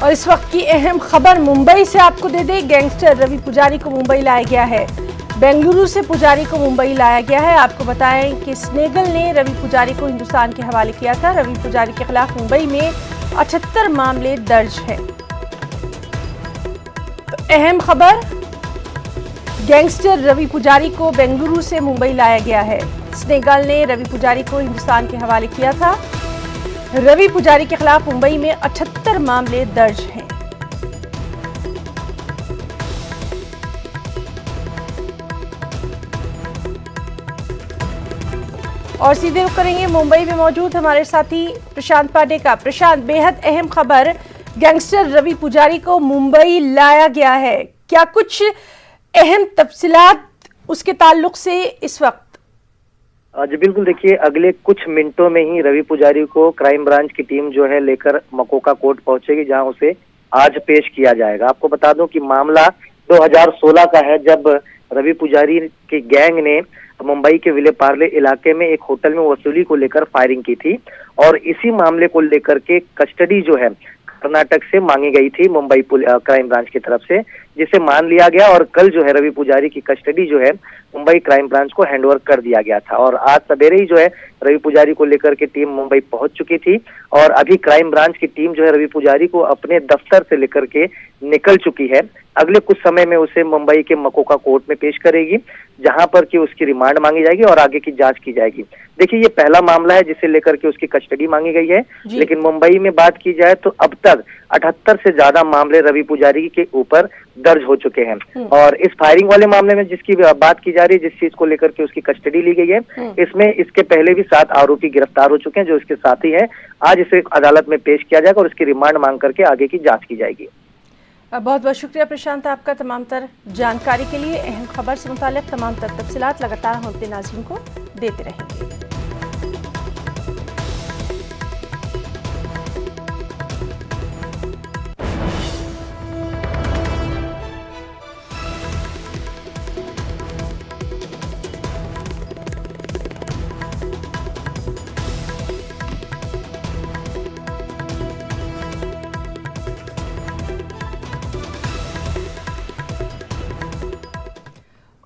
और इस वक्त की अहम खबर मुंबई से आपको दे दें। गैंगस्टर रवि पुजारी को मुंबई लाया गया है। बेंगलुरु से पुजारी को मुंबई लाया गया है। आपको बताएं कि स्नेगल ने रवि पुजारी को हिंदुस्तान के हवाले किया था। रवि पुजारी के खिलाफ मुंबई में 78 मामले दर्ज हैं। तो अहम खबर, गैंगस्टर रवि पुजारी को बेंगलुरु से मुंबई लाया गया है। स्नेगल ने रवि पुजारी को हिंदुस्तान के हवाले किया था। रवि पुजारी के खिलाफ मुंबई में 78 मामले दर्ज हैं। और सीधे रुख करेंगे मुंबई में मौजूद हमारे साथी प्रशांत पांडे का। प्रशांत, बेहद अहम खबर, गैंगस्टर रवि पुजारी को मुंबई लाया गया है। क्या कुछ अहम तफसीलात उसके ताल्लुक से इस वक्त? जी बिल्कुल, देखिए अगले कुछ मिनटों में ही रवि पुजारी को क्राइम ब्रांच की टीम जो है लेकर मकोका कोर्ट पहुंचेगी, जहां उसे आज पेश किया जाएगा। आपको बता दूं कि मामला 2016 का है, जब रवि पुजारी की गैंग ने मुंबई के विले पार्ले इलाके में एक होटल में वसूली को लेकर फायरिंग की थी और इसी मामले को लेकर के कस्टडी जो है कर्नाटक से मांगी गई थी मुंबई क्राइम ब्रांच की तरफ से, जिसे मान लिया गया और कल जो है रवि पुजारी की कस्टडी जो है मुंबई क्राइम ब्रांच को हैंडओवर कर दिया गया था। और आज सवेरे ही जो है रवि पुजारी को लेकर के टीम मुंबई पहुंच चुकी थी और अभी क्राइम ब्रांच की टीम जो है रवि पुजारी को अपने दफ्तर से लेकर के निकल चुकी है। अगले कुछ समय में उसे मुंबई के मकोका कोर्ट में पेश करेगी, जहां पर कि उसकी रिमांड मांगी जाएगी और आगे की जांच की जाएगी। देखिए, ये पहला मामला है जिसे लेकर के उसकी कस्टडी मांगी गई है, लेकिन मुंबई में बात की जाए तो अब तक 78 से ज्यादा मामले रवि पुजारी के ऊपर दर्ज हो चुके हैं। और इस फायरिंग वाले मामले में जिसकी बात की जा रही है, जिस चीज को लेकर के उसकी कस्टडी ली गई है, इसमें इसके पहले भी 7 आरोपी गिरफ्तार हो चुके हैं जो इसके साथी हैं। आज इसे अदालत में पेश किया जाएगा और इसकी रिमांड मांग करके आगे की जांच की जाएगी। बहुत बहुत शुक्रिया प्रशांत आपका तमाम तर जानकारी के लिए। अहम खबर से मुताल्लिक तमाम तर तफसीलात लगातार हम अपने नाज़रीन को देते रहेंगे।